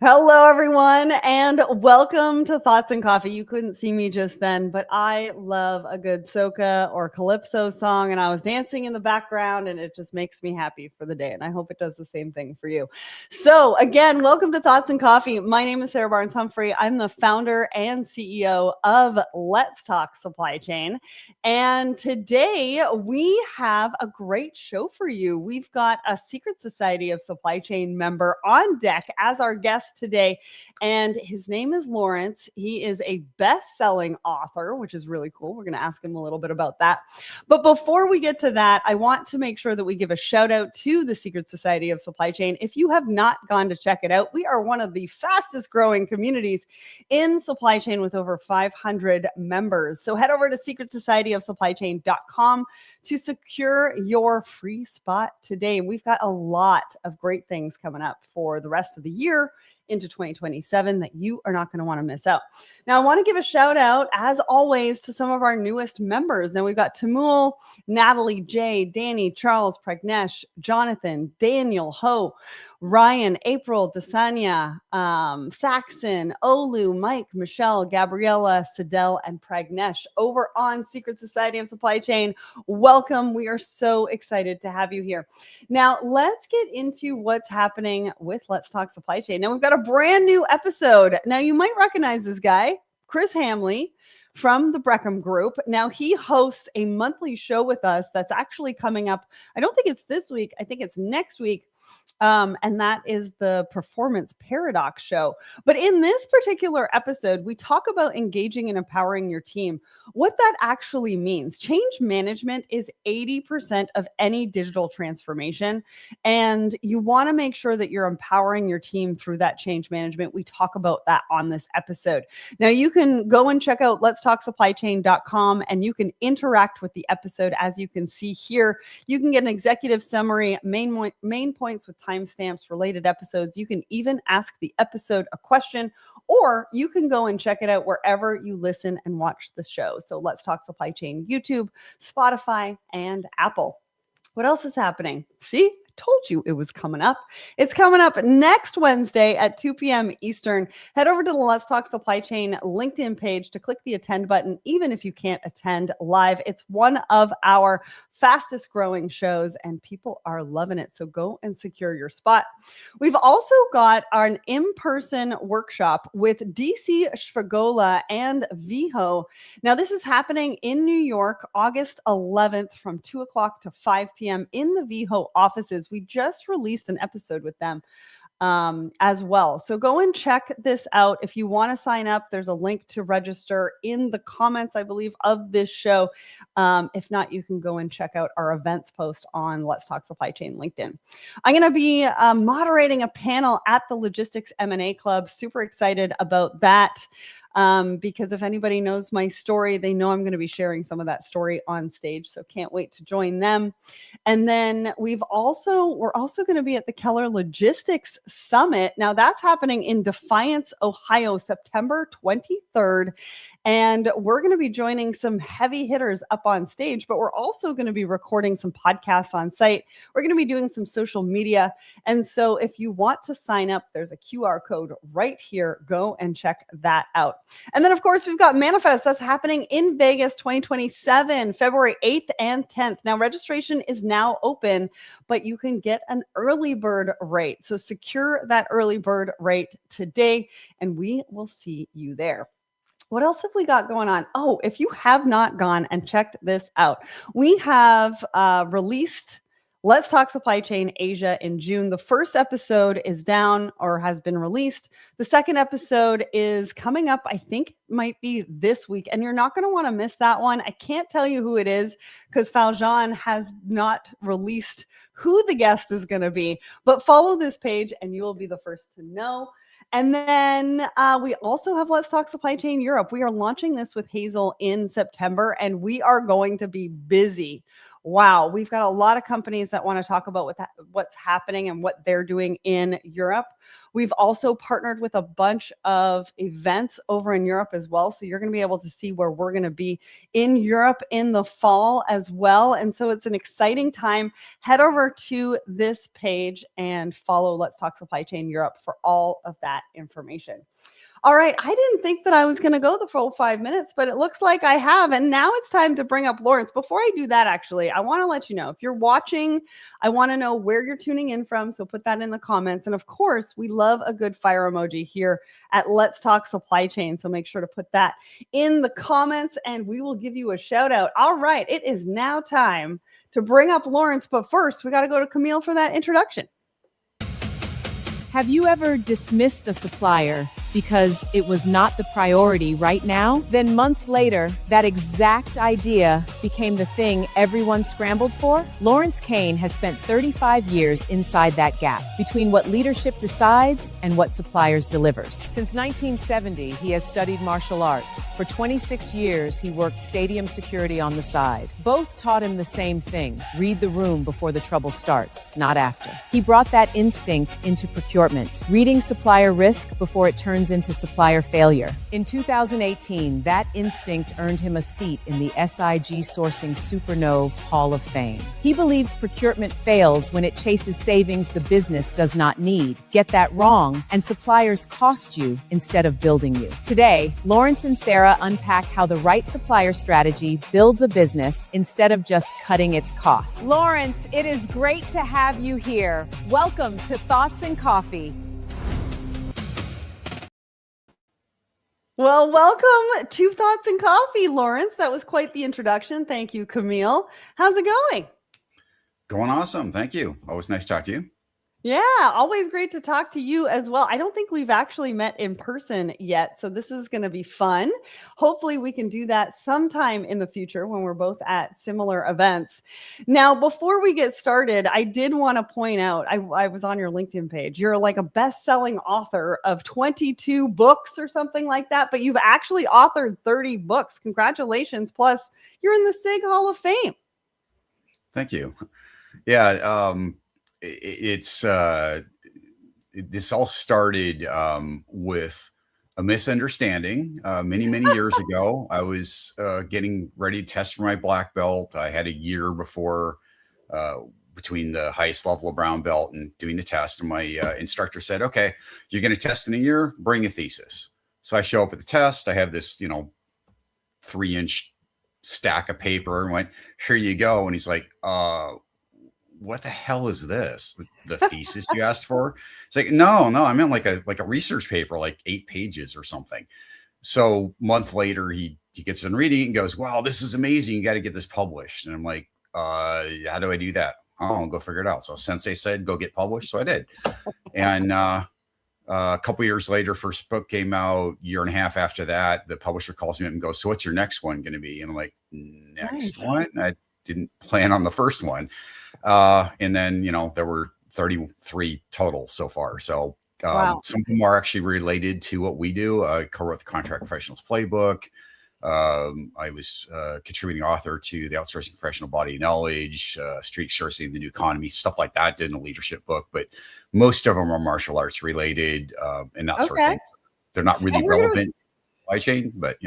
Hello, everyone, and welcome to Thoughts and Coffee. You couldn't see me just then, but I love a good soca or calypso song, and I was dancing in the background, and it just makes me happy for the day. And I hope it does the same thing for you. So, again, welcome to Thoughts and Coffee. My name is Sarah Barnes-Humphrey. I'm the founder and CEO of Let's Talk Supply Chain. And today we have a great show for you. We've got a Secret Society of Supply Chain member on deck as our guest today, and his name is Lawrence. He is a best-selling author, which is really cool. We're going to ask him a little bit about that. But before we get to that, I want to make sure that we give a shout out to the Secret Society of Supply Chain. If you have not gone to check it out, we are one of the fastest growing communities in supply chain with over 500 members. So head over to secretsocietyofsupplychain.com to secure your free spot today. We've got a lot of great things coming up for the rest of the year into 2027 that you are not going to want to miss out. Now, I want to give a shout out, as always, to some of our newest members. Now, we've got Tamul, Natalie, Jay, Danny, Charles, Pragnesh, Jonathan, Daniel, Ho, Ryan, April, Desanya, Saxon, Olu, Mike, Michelle, Gabriella, Sidel, and Pragnesh over on Secret Society of Supply Chain. Welcome. We are so excited to have you here. Now, let's get into what's happening with Let's Talk Supply Chain. Now, we've got a brand new episode. Now, you might recognize this guy, Chris Hamley, from the Breckham Group. Now, he hosts a monthly show with us that's actually coming up. I don't think it's this week. I think it's next week. And that is the Performance Paradox Show. But in this particular episode, we talk about engaging and empowering your team, what that actually means. Change management is 80% of any digital transformation, and you want to make sure that you're empowering your team through that change management. We talk about that on this episode. Now, you can go and check out letstalksupplychain.com, and you can interact with the episode. As you can see here, you can get an executive summary, main points with timestamps, related episodes. You can even ask the episode a question, or you can go and check it out wherever you listen and watch the show. So Let's Talk Supply Chain, YouTube, Spotify, and Apple. What else is happening? See? Told you it was coming up. It's coming up next Wednesday at 2 p.m. Eastern. Head over to the Let's Talk Supply Chain LinkedIn page to click the attend button, even if you can't attend live. It's one of our fastest growing shows, and people are loving it. So go and secure your spot. We've also got an in-person workshop with DC Shvagola and Viho. Now, this is happening in New York, August 11th from 2 o'clock to 5 p.m. in the Viho offices. We just released an episode with them as well. So go and check this out. If you want to sign up, there's a link to register in the comments, I believe, of this show. If not, you can go and check out our events post on Let's Talk Supply Chain LinkedIn. I'm going to be moderating a panel at the Logistics M&A Club. Super excited about that. Because if anybody knows my story, they know I'm going to be sharing some of that story on stage. So can't wait to join them. And then we're also going to be at the Keller Logistics Summit. Now, that's happening in Defiance, Ohio, September 23rd. And we're going to be joining some heavy hitters up on stage, but we're also going to be recording some podcasts on site. We're going to be doing some social media. And so if you want to sign up, there's a QR code right here. Go and check that out. And then, of course, we've got Manifest. That's happening in Vegas 2027, February 8th and 10th. Now, registration is now open, but you can get an early bird rate. So secure that early bird rate today, and we will see you there. What else have we got going on? Oh, if you have not gone and checked this out, we have released Let's Talk Supply Chain Asia in June. The first episode is down or has been released. The second episode is coming up, I think it might be this week, and you're not going to want to miss that one. I can't tell you who it is because Faljean has not released who the guest is going to be, but follow this page and you will be the first to know. And then we also have Let's Talk Supply Chain Europe. We are launching this with Hazel in September, and we are going to be busy. Wow, we've got a lot of companies that want to talk about what's happening and what they're doing in Europe. We've also partnered with a bunch of events over in Europe as well. So you're going to be able to see where we're going to be in Europe in the fall as well. And so it's an exciting time. Head over to this page and follow Let's Talk Supply Chain Europe for all of that information. All right. I didn't think that I was going to go the full 5 minutes, but it looks like I have. And now it's time to bring up Lawrence. Before I do that, actually, I want to let you know, if you're watching, I want to know where you're tuning in from. So put that in the comments. And of course, we love a good fire emoji here at Let's Talk Supply Chain. So make sure to put that in the comments and we will give you a shout out. All right. It is now time to bring up Lawrence. But first, we got to go to Camille for that introduction. Have you ever dismissed a supplier because it was not the priority right now? Then months later, that exact idea became the thing everyone scrambled for? Lawrence Kane has spent 35 years inside that gap between what leadership decides and what suppliers delivers. Since 1970, he has studied martial arts. For 26 years, he worked stadium security on the side. Both taught him the same thing: read the room before the trouble starts, not after. He brought that instinct into procurement, reading supplier risk before it turns into supplier failure. In 2018, that instinct earned him a seat in the SIG Sourcing Supernova Hall of Fame. He believes procurement fails when it chases savings the business does not need. Get that wrong, and suppliers cost you instead of building you. Today, Lawrence and Sarah unpack how the right supplier strategy builds a business instead of just cutting its costs. Lawrence, it is great to have you here. Welcome to Thoughts and Coffee. Well, welcome to Thoughts and Coffee, Lawrence. That was quite the introduction. Thank you, Camille. How's it going? Going awesome. Thank you. Always nice to talk to you. Yeah, always great to talk to you as well. I don't think we've actually met in person yet, so this is going to be fun. Hopefully we can do that sometime in the future when we're both at similar events. Now, before we get started, I did want to point out, I was on your LinkedIn page. You're like a best-selling author of 22 books or something like that, but you've actually authored 30 books. Congratulations. Plus, you're in the SIG Hall of Fame. Thank you. Yeah, this all started with a misunderstanding many years ago. I was getting ready to test for my black belt. I had a year before between the highest level of brown belt and doing the test, and my instructor said, okay, you're going to test in a year, bring a thesis. So I show up at the test. I have this 3-inch stack of paper and went, here you go. And he's like, what the hell is this? The thesis you asked for? It's like, no, I meant like a research paper, like 8 pages or something. So a month later, he gets done reading it and goes, wow, this is amazing. You got to get this published. And I'm like, how do I do that? Oh, I'll go figure it out. So Sensei said, go get published. So I did. And a couple years later, first book came out. Year and a half after that, the publisher calls me up and goes, so what's your next one going to be? And I'm like, next one? I didn't plan on the first one. And then, there were 33 total so far. So Wow. Some of them are actually related to what we do. I co-wrote the Contract Professionals Playbook. I was contributing author to the Outsourcing Professional Body Knowledge, Street Sourcing, the New Economy, stuff like that. Did a leadership book, but most of them are martial arts related and that sort of thing. They're not really relevant supply chain, but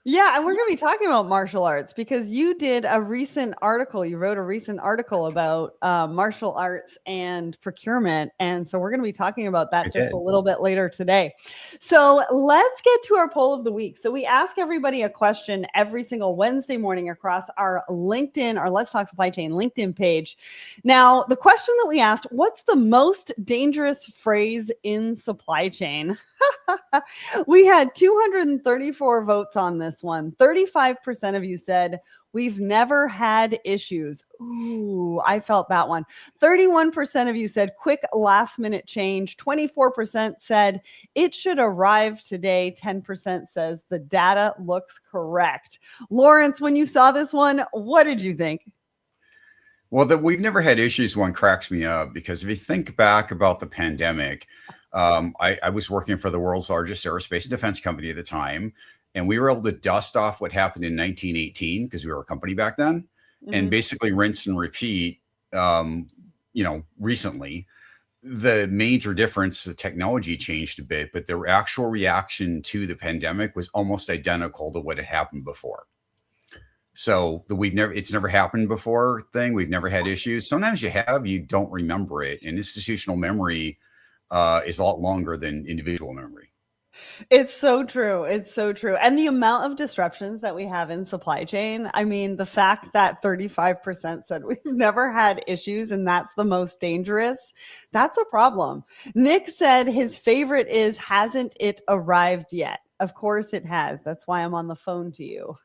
Yeah, and we're going to be talking about martial arts because you did a recent article. You wrote a recent article about martial arts and procurement. And so we're going to be talking about that just a little bit later today. So let's get to our poll of the week. So we ask everybody a question every single Wednesday morning across our LinkedIn, our Let's Talk Supply Chain LinkedIn page. Now, the question that we asked, what's the most dangerous phrase in supply chain? We had 234 votes on this one. 35% of you said, we've never had issues. Ooh, I felt that one. 31% of you said, quick last minute change. 24% said, it should arrive today. 10% says, the data looks correct. Lawrence, when you saw this one, what did you think? Well, that we've never had issues one cracks me up because if you think back about the pandemic, I was working for the world's largest aerospace and defense company at the time, and we were able to dust off what happened in 1918 because we were a company back then, and basically rinse and repeat, recently. the major difference, the technology changed a bit, but the actual reaction to the pandemic was almost identical to what had happened before. So it's never happened before thing. We've never had issues. Sometimes you don't remember it. And institutional memory is a lot longer than individual memory. It's so true. It's so true. And the amount of disruptions that we have in supply chain, I mean, the fact that 35% said we've never had issues and that's the most dangerous, that's a problem. Nick said his favorite is, hasn't it arrived yet? Of course it has. That's why I'm on the phone to you.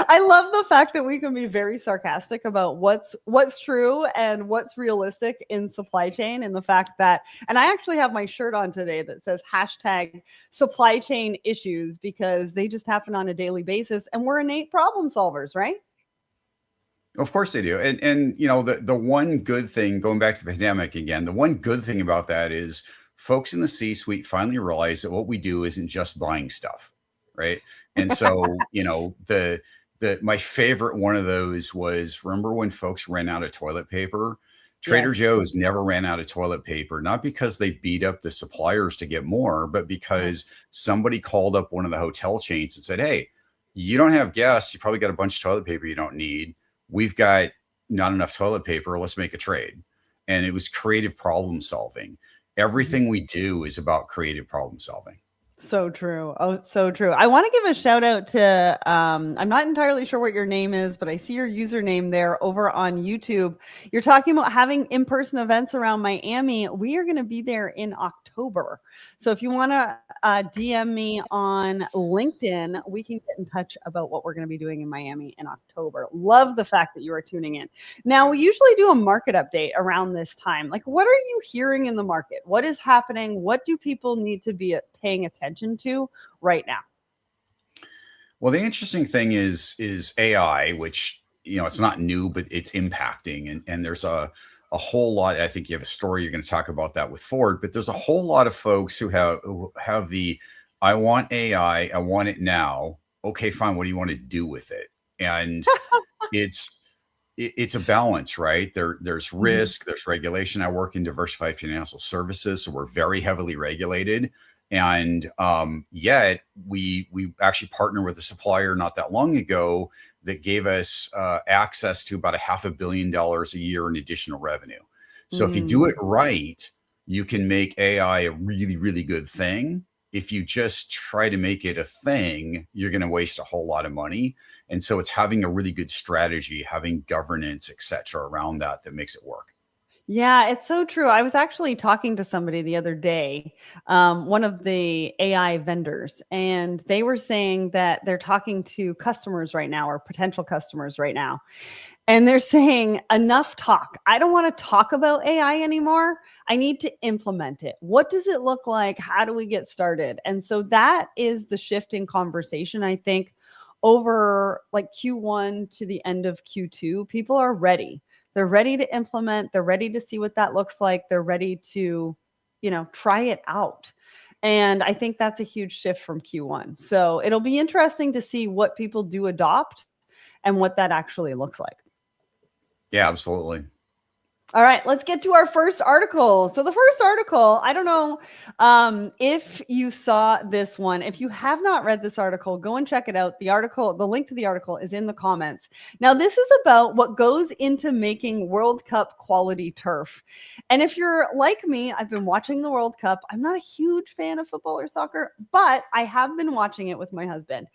I love the fact that we can be very sarcastic about what's true and what's realistic in supply chain, and the fact that, and I actually have my shirt on today that says hashtag supply chain issues, because they just happen on a daily basis and we're innate problem solvers, right? Of course they do. And the one good thing, going back to the pandemic again, the one good thing about that is folks in the C-suite finally realize that what we do isn't just buying stuff, right? And so, my favorite one of those was, remember when folks ran out of toilet paper? Trader Joe's never ran out of toilet paper, not because they beat up the suppliers to get more, but because somebody called up one of the hotel chains and said, hey, you don't have guests. You probably got a bunch of toilet paper you don't need. We've got not enough toilet paper. Let's make a trade. And it was creative problem solving. Everything we do is about creative problem solving. So true. Oh, so true. I want to give a shout out to, I'm not entirely sure what your name is, but I see your username there over on YouTube. You're talking about having in-person events around Miami. We are going to be there in October. So if you want to DM me on LinkedIn, we can get in touch about what we're going to be doing in Miami in October. Love the fact that you are tuning in. Now, we usually do a market update around this time. Like, what are you hearing in the market? What is happening? What do people need to be paying attention to right now? Well, the interesting thing is AI, which, it's not new, but it's impacting. And there's a whole lot. I think you have a story, you're going to talk about that with Ford, but there's a whole lot of folks who have the, I want AI, I want it now. Okay, fine. What do you want to do with it? And it's a balance, right? There's risk, there's regulation. I work in diversified financial services, so we're very heavily regulated. And yet we actually partnered with a supplier not that long ago that gave us access to about $500 million a year in additional revenue. So if you do it right, you can make AI a really, really good thing. If you just try to make it a thing, you're going to waste a whole lot of money. And so it's having a really good strategy, having governance, et cetera, around that makes it work. Yeah, it's so true. I was actually talking to somebody the other day, one of the AI vendors, and they were saying that they're talking to customers right now, or potential customers right now. And they're saying, enough talk. I don't want to talk about AI anymore. I need to implement it. What does it look like? How do we get started? And so that is the shift in conversation, I think, over like Q1 to the end of Q2. People are ready. They're ready to implement. They're ready to see what that looks like. They're ready to, try it out. And I think that's a huge shift from Q1. So it'll be interesting to see what people do adopt and what that actually looks like. Yeah, absolutely. All right, let's get to our first article. So the first article, I don't know if you saw this one. If you have not read this article, go and check it out. The link to the article is in the comments. Now, this is about what goes into making World Cup quality turf. And if you're like me, I've been watching the World Cup. I'm not a huge fan of football or soccer, but I have been watching it with my husband.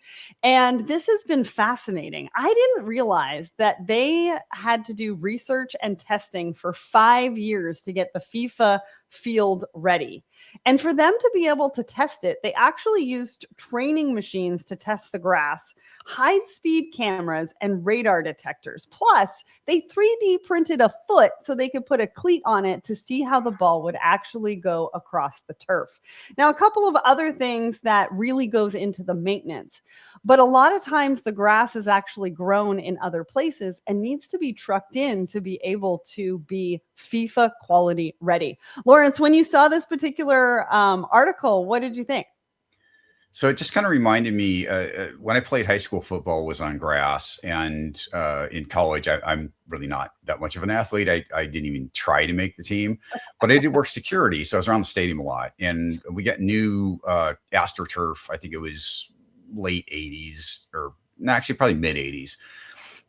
And this has been fascinating. I didn't realize that they had to do research and testing for 5 years to get the FIFA field ready. And for them to be able to test it, they actually used training machines to test the grass, high-speed cameras, and radar detectors. Plus, they 3D printed a foot so they could put a cleat on it to see how the ball would actually go across the turf. Now, a couple of other things that really goes into the maintenance, but a lot of times the grass is actually grown in other places and needs to be trucked in to be able to be FIFA quality ready. Lawrence, when you saw this particular article, what did you think? So it just kind of reminded me when I played high school football was on grass, and in college I'm really not that much of an athlete. I didn't even try to make the team, but I did work security, so I was around the stadium a lot, and we got new AstroTurf. I think it was late '80s, or actually probably mid '80s.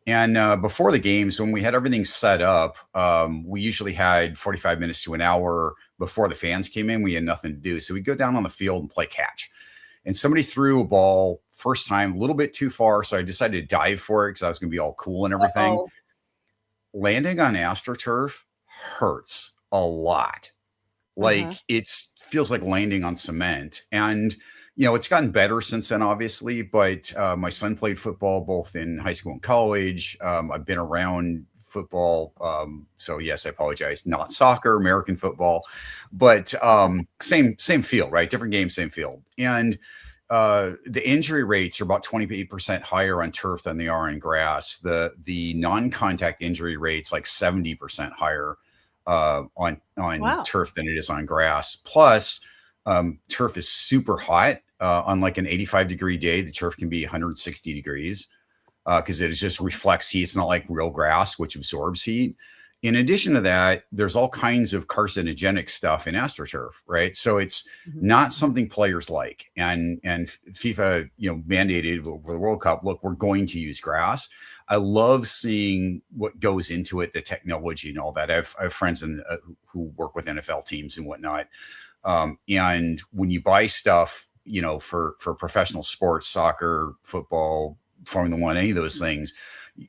And before the games, when we had everything set up, we usually had 45 minutes to an hour before the fans came in. We had nothing to do, so we'd go down on the field and play catch. And somebody threw a ball first time a little bit too far, so I decided to dive for it because I was going to be all cool and everything. Uh-oh. Landing on AstroTurf hurts a lot. Like it feels like landing on cement. And it's gotten better since then, obviously. But my son played football both in high school and college. I've been around football. So yes, I apologize. Not soccer, American football, but same field, right? Different game, same field. And the injury rates are about 28% higher on turf than they are in grass. The non-contact injury rates like 70% higher on turf than it is on grass. Plus, turf is super hot. On like an 85-degree day, the turf can be 160 degrees. Because it just reflects heat. It's not like real grass, which absorbs heat. In addition to that, there's all kinds of carcinogenic stuff in AstroTurf, right? So it's not something players like. And FIFA, mandated over the World Cup, look, we're going to use grass. I love seeing what goes into it, the technology and all that. I have friends who work with NFL teams and whatnot. And when you buy stuff, for professional sports, soccer, football, Formula One, any of those things,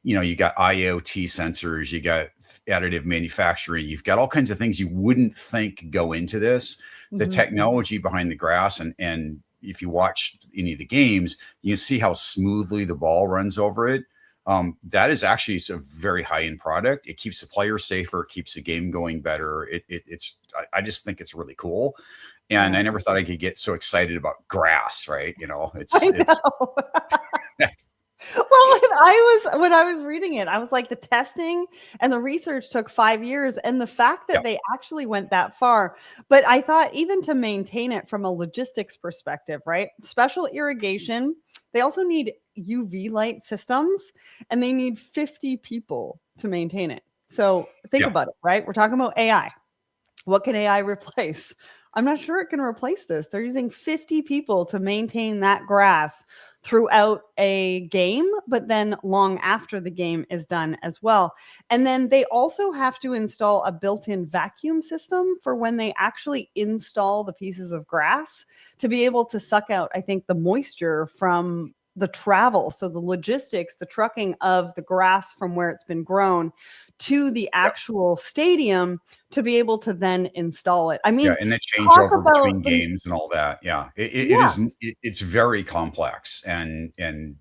you got IoT sensors, you got additive manufacturing, you've got all kinds of things you wouldn't think go into this. The technology behind the grass, and if you watch any of the games, you can see how smoothly the ball runs over it. That is actually a very high-end product. It keeps the players safer, it keeps the game going better. I just think it's really cool. And I never thought I could get so excited about grass, right? It's Well, when I was reading it, I was like, the testing and the research took 5 years, and the fact that they actually went that far. But I thought even to maintain it from a logistics perspective, right? Special irrigation. They also need UV light systems, and they need 50 people to maintain it. So think about it, right? We're talking about AI. What can AI replace? I'm not sure it can replace this. They're using 50 people to maintain that grass throughout a game, but then long after the game is done as well. And then they also have to install a built-in vacuum system for when they actually install the pieces of grass to be able to suck out, I think, the moisture from the travel. So the logistics, the trucking of the grass from where it's been grown to the actual stadium to be able to then install it. I mean, and the changeover between games and all that. Yeah, it's very complex and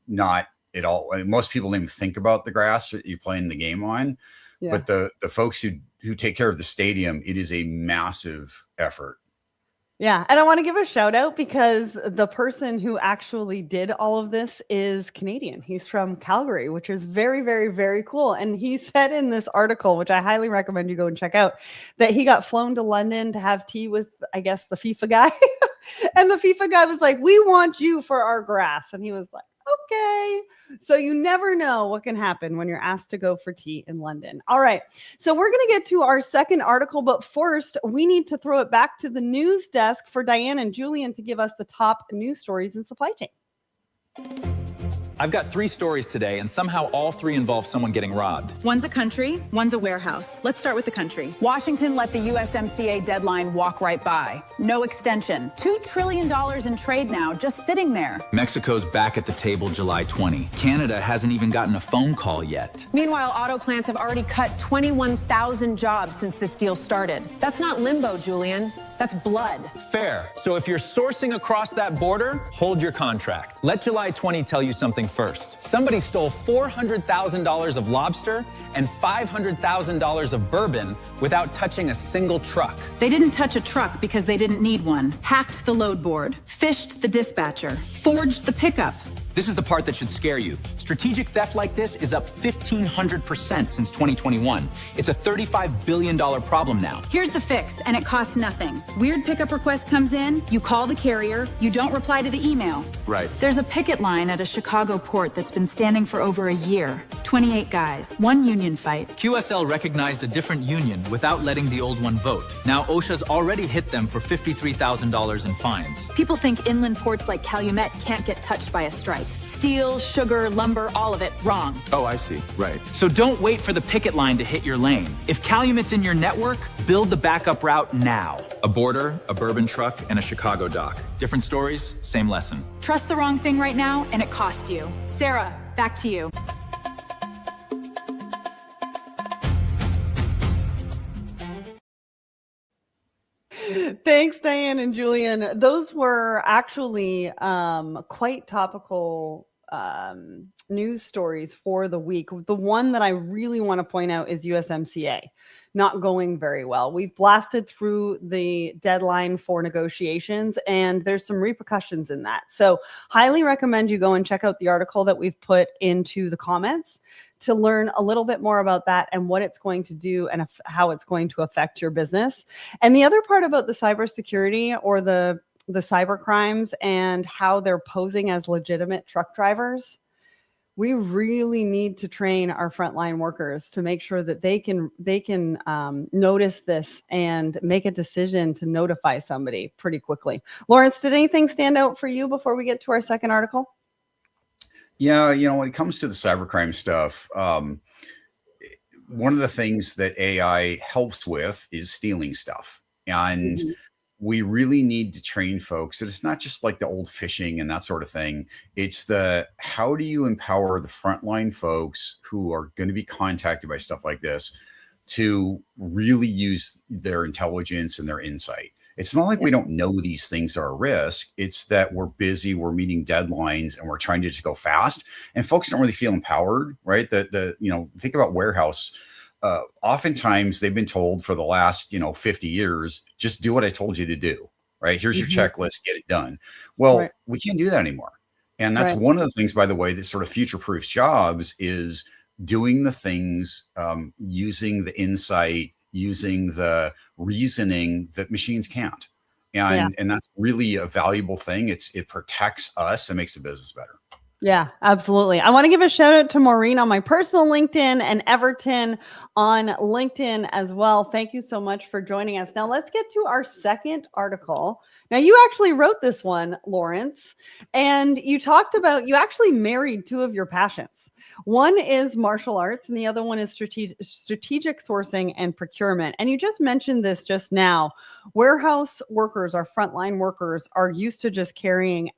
not at all. Most people don't even think about the grass that you're playing the game on, but the folks who take care of the stadium, it is a massive effort. Yeah. And I want to give a shout out because the person who actually did all of this is Canadian. He's from Calgary, which is very, very, very cool. And he said in this article, which I highly recommend you go and check out, that he got flown to London to have tea with, I guess, the FIFA guy. And the FIFA guy was like, "We want you for our grass." And he was like, "Okay." So you never know what can happen when you're asked to go for tea in London. All right. So we're going to get to our second article, but first we need to throw it back to the news desk for Diane and Julian to give us the top news stories in supply chain. I've got 3 stories today, and somehow all 3 involve someone getting robbed. One's a country, one's a warehouse. Let's start with the country. Washington let the USMCA deadline walk right by. No extension. $2 trillion in trade now, just sitting there. Mexico's back at the table July 20. Canada hasn't even gotten a phone call yet. Meanwhile, auto plants have already cut 21,000 jobs since this deal started. That's not limbo, Julian. That's blood. Fair. So if you're sourcing across that border, hold your contract. Let July 20 tell you something first. Somebody stole $400,000 of lobster and $500,000 of bourbon without touching a single truck. They didn't touch a truck because they didn't need one. Hacked the load board, fished the dispatcher, forged the pickup. This is the part that should scare you. Strategic theft like this is up 1,500% since 2021. It's a $35 billion problem now. Here's the fix, and it costs nothing. Weird pickup request comes in, you call the carrier, you don't reply to the email. Right. There's a picket line at a Chicago port that's been standing for over a year. 28 guys, one union fight. QSL recognized a different union without letting the old one vote. Now OSHA's already hit them for $53,000 in fines. People think inland ports like Calumet can't get touched by a strike. Steel, sugar, lumber, all of it, wrong. Oh, I see. Right. So don't wait for the picket line to hit your lane. If Calumet's in your network, build the backup route now. A border, a bourbon truck, and a Chicago dock. Different stories, same lesson. Trust the wrong thing right now, and it costs you. Sarah, back to you. Thanks, Diane and Julian. Those were actually quite topical news stories for the week. The one that I really want to point out is USMCA not going very well. We've blasted through the deadline for negotiations, and there's some repercussions in that. So highly recommend you go and check out the article that we've put into the comments to learn a little bit more about that and what it's going to do and how it's going to affect your business. And the other part about the cybersecurity or the cyber crimes and how they're posing as legitimate truck drivers, we really need to train our frontline workers to make sure that they can notice this and make a decision to notify somebody pretty quickly. Lawrence, did anything stand out for you before we get to our second article? Yeah, when it comes to the cybercrime stuff, one of the things that AI helps with is stealing stuff. And we really need to train folks that it's not just like the old phishing and that sort of thing. It's how do you empower the frontline folks who are going to be contacted by stuff like this to really use their intelligence and their insight? It's not like we don't know these things are a risk. It's that we're busy, we're meeting deadlines, and we're trying to just go fast. And folks don't really feel empowered, right? Think about warehouse. Oftentimes they've been told for the last, 50 years, just do what I told you to do, right? Here's your checklist, get it done. Well, we can't do that anymore. And that's one of the things, by the way, that sort of future-proofs jobs is doing the things, using the insight, using the reasoning that machines can't. And that's really a valuable thing. It protects us and makes the business better. Yeah, absolutely. I want to give a shout out to Maureen on my personal LinkedIn and Everton on LinkedIn as well. Thank you so much for joining us. Now let's get to our second article. Now you actually wrote this one, Lawrence, and you talked about, you actually married two of your passions. One is martial arts and the other one is strategic sourcing and procurement. And you just mentioned this just now. Warehouse workers, our frontline workers, are used to just carrying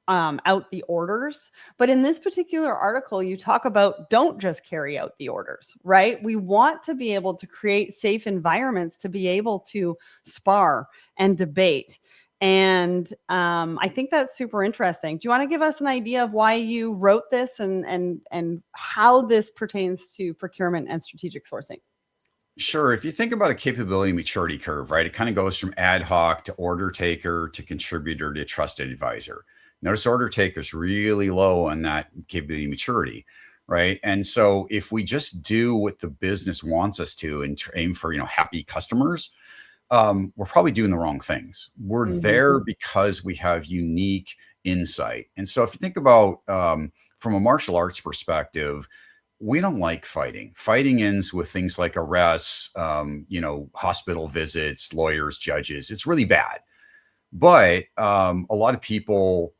out the orders. But in this particular article, you talk about don't just carry out the orders, right? We want to be able to create safe environments to be able to spar and debate. And I think that's super interesting. Do you want to give us an idea of why you wrote this and how this pertains to procurement and strategic sourcing? Sure. If you think about a capability maturity curve, right, it kind of goes from ad hoc to order taker to contributor to trusted advisor. Notice order taker is really low on that capability maturity, right? And so if we just do what the business wants us to and aim for, happy customers, we're probably doing the wrong things. We're there because we have unique insight. And so if you think about from a martial arts perspective, we don't like fighting. Fighting ends with things like arrests, hospital visits, lawyers, judges. It's really bad. But a lot of people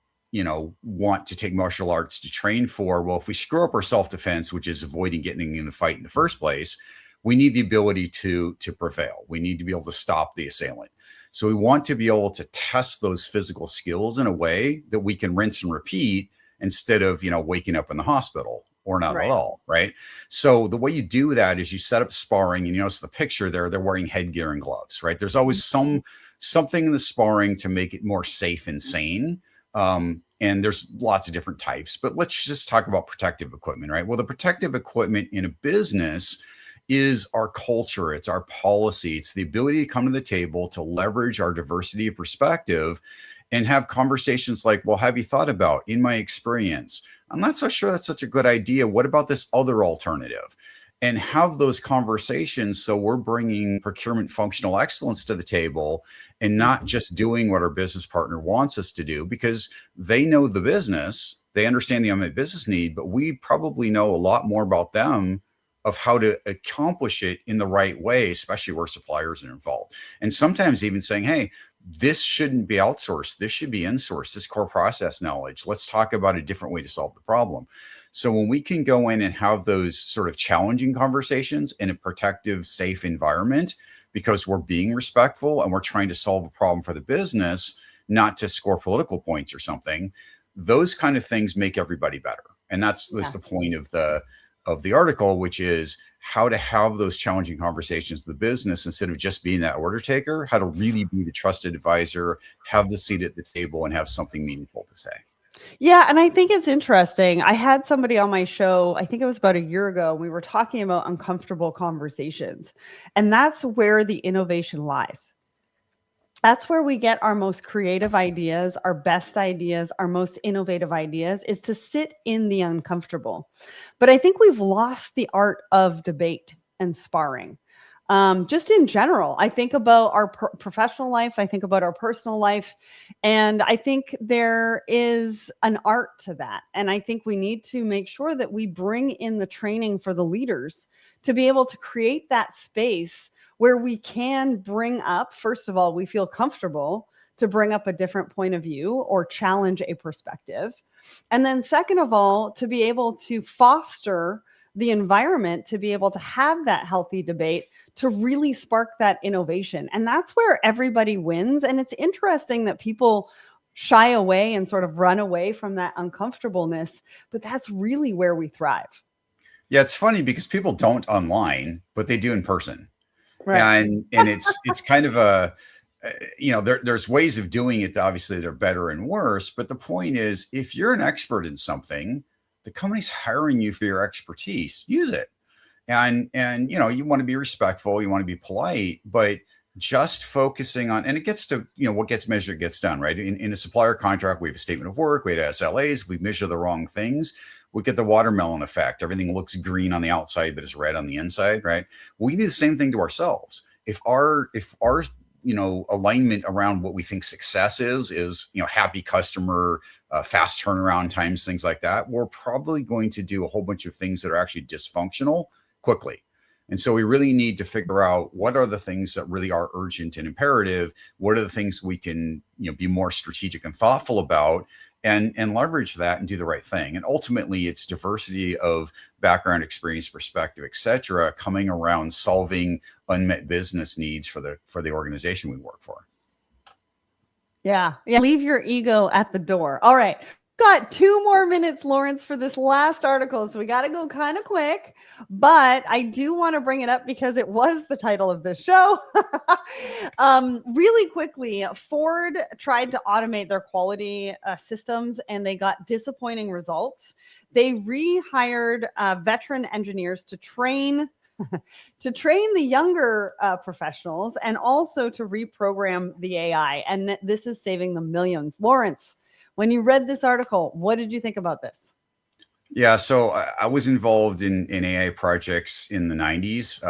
want to take martial arts to train for, well, if we screw up our self-defense, which is avoiding getting in the fight in the first place, we need the ability to prevail. We need to be able to stop the assailant. So we want to be able to test those physical skills in a way that we can rinse and repeat instead of, waking up in the hospital or not at all, right? So the way you do that is you set up sparring, and you notice the picture there, they're wearing headgear and gloves, right? There's always something in the sparring to make it more safe and sane. And there's lots of different types, but let's just talk about protective equipment, right? Well, the protective equipment in a business is our culture. It's our policy. It's the ability to come to the table to leverage our diversity of perspective and have conversations like, well, have you thought about, in my experience, I'm not so sure that's such a good idea. What about this other alternative? And have those conversations so we're bringing procurement functional excellence to the table and not just doing what our business partner wants us to do, because they know the business, they understand the unmet business need, but we probably know a lot more about them of how to accomplish it in the right way, especially where suppliers are involved. And sometimes even saying, hey, this shouldn't be outsourced. This should be insourced, this core process knowledge. Let's talk about a different way to solve the problem. So when we can go in and have those sort of challenging conversations in a protective, safe environment, because we're being respectful and we're trying to solve a problem for the business, not to score political points or something, those kind of things make everybody better. And that's the point of the article, which is how to have those challenging conversations with the business instead of just being that order taker, how to really be the trusted advisor, have the seat at the table, and have something meaningful to say. Yeah. And I think it's interesting. I had somebody on my show, I think it was about a year ago. We were talking about uncomfortable conversations. And that's where the innovation lies. That's where we get our most creative ideas, our best ideas, our most innovative ideas, is to sit in the uncomfortable. But I think we've lost the art of debate and sparring. Just in general, I think about our professional life. I think about our personal life. And I think there is an art to that. And I think we need to make sure that we bring in the training for the leaders to be able to create that space where we can bring up, first of all, we feel comfortable to bring up a different point of view or challenge a perspective. And then second of all, to be able to foster the environment to be able to have that healthy debate to really spark that innovation. And that's where everybody wins. And it's interesting that people shy away and sort of run away from that uncomfortableness, but that's really where we thrive. Yeah, it's funny because people don't online, but they do in person. Right. And it's kind of a, there's ways of doing it, obviously, that are better and worse. But the point is, if you're an expert in something, the company's hiring you for your expertise, use it. And you want to be respectful, you want to be polite, but just focusing on, and it gets to, what gets measured gets done, right? In a supplier contract, we have a statement of work, we have SLAs, we measure the wrong things. We get the watermelon effect. Everything looks green on the outside, but it's red on the inside, right? We do the same thing to ourselves. If our alignment around what we think success is, happy customer, fast turnaround times, things like that, we're probably going to do a whole bunch of things that are actually dysfunctional quickly. And so we really need to figure out what are the things that really are urgent and imperative. What are the things we can, be more strategic and thoughtful about, and leverage that and do the right thing. And ultimately, it's diversity of background, experience, perspective, et cetera, coming around solving unmet business needs for the organization we work for. Yeah. Leave your ego at the door. All right. Got 2 more minutes, Lawrence, for this last article. So we got to go kind of quick, but I do want to bring it up because it was the title of this show. Really quickly, Ford tried to automate their quality systems and they got disappointing results. They rehired veteran engineers to train the younger professionals and also to reprogram the AI. And this is saving them millions. Lawrence, when you read this article, what did you think about this? Yeah, so I was involved in AI projects in the 90s.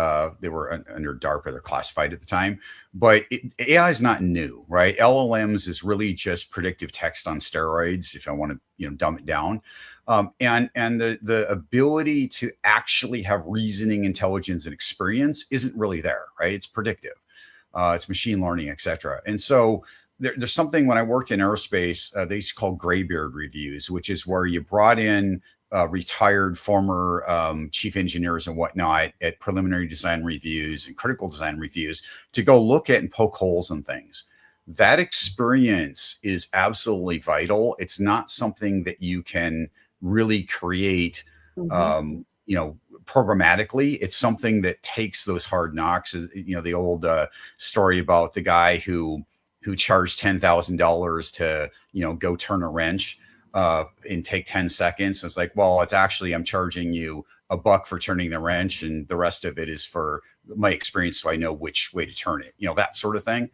They were under DARPA, they're classified at the time. But AI is not new, right? LLMs is really just predictive text on steroids, if I want to dumb it down. And the ability to actually have reasoning, intelligence, and experience isn't really there, right? It's predictive. It's machine learning, et cetera. And so there's something, when I worked in aerospace, they used to call graybeard reviews, which is where you brought in retired former chief engineers and whatnot at preliminary design reviews and critical design reviews to go look at and poke holes in things. That experience is absolutely vital. It's not something that you can really create, programmatically. It's something that takes those hard knocks. The old story about the guy who charged $10,000 to, go turn a wrench and take 10 seconds. It's like, well, it's actually, I'm charging you $1 for turning the wrench and the rest of it is for my experience. So I know which way to turn it, that sort of thing.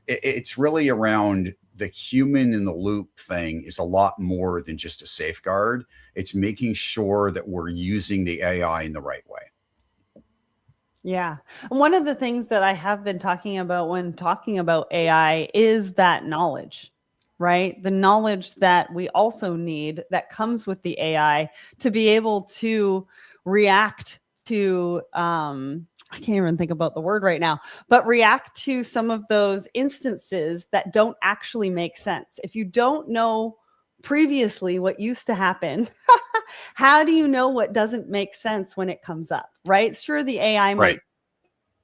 It's really around the human in the loop thing is a lot more than just a safeguard. It's making sure that we're using the AI in the right way. Yeah. And one of the things that I have been talking about when talking about AI is that knowledge, right? The knowledge that we also need that comes with the AI to be able to react to, I can't even think about the word right now, but react to some of those instances that don't actually make sense. If you don't know previously what used to happen, how do you know what doesn't make sense when it comes up, right? Sure, the AI might Right.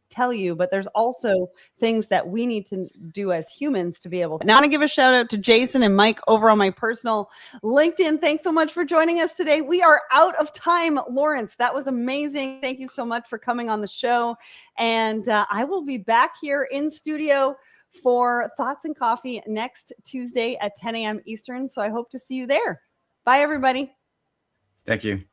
tell you, but there's also things that we need to do as humans to be able to. Now I want to give a shout out to Jason and Mike over on my personal LinkedIn. Thanks so much for joining us today. We are out of time. Lawrence, that was amazing. Thank you so much for coming on the show. And I will be back here in studio for Thoughts and Coffee next Tuesday at 10 a.m. Eastern. So I hope to see you there. Bye, everybody. Thank you.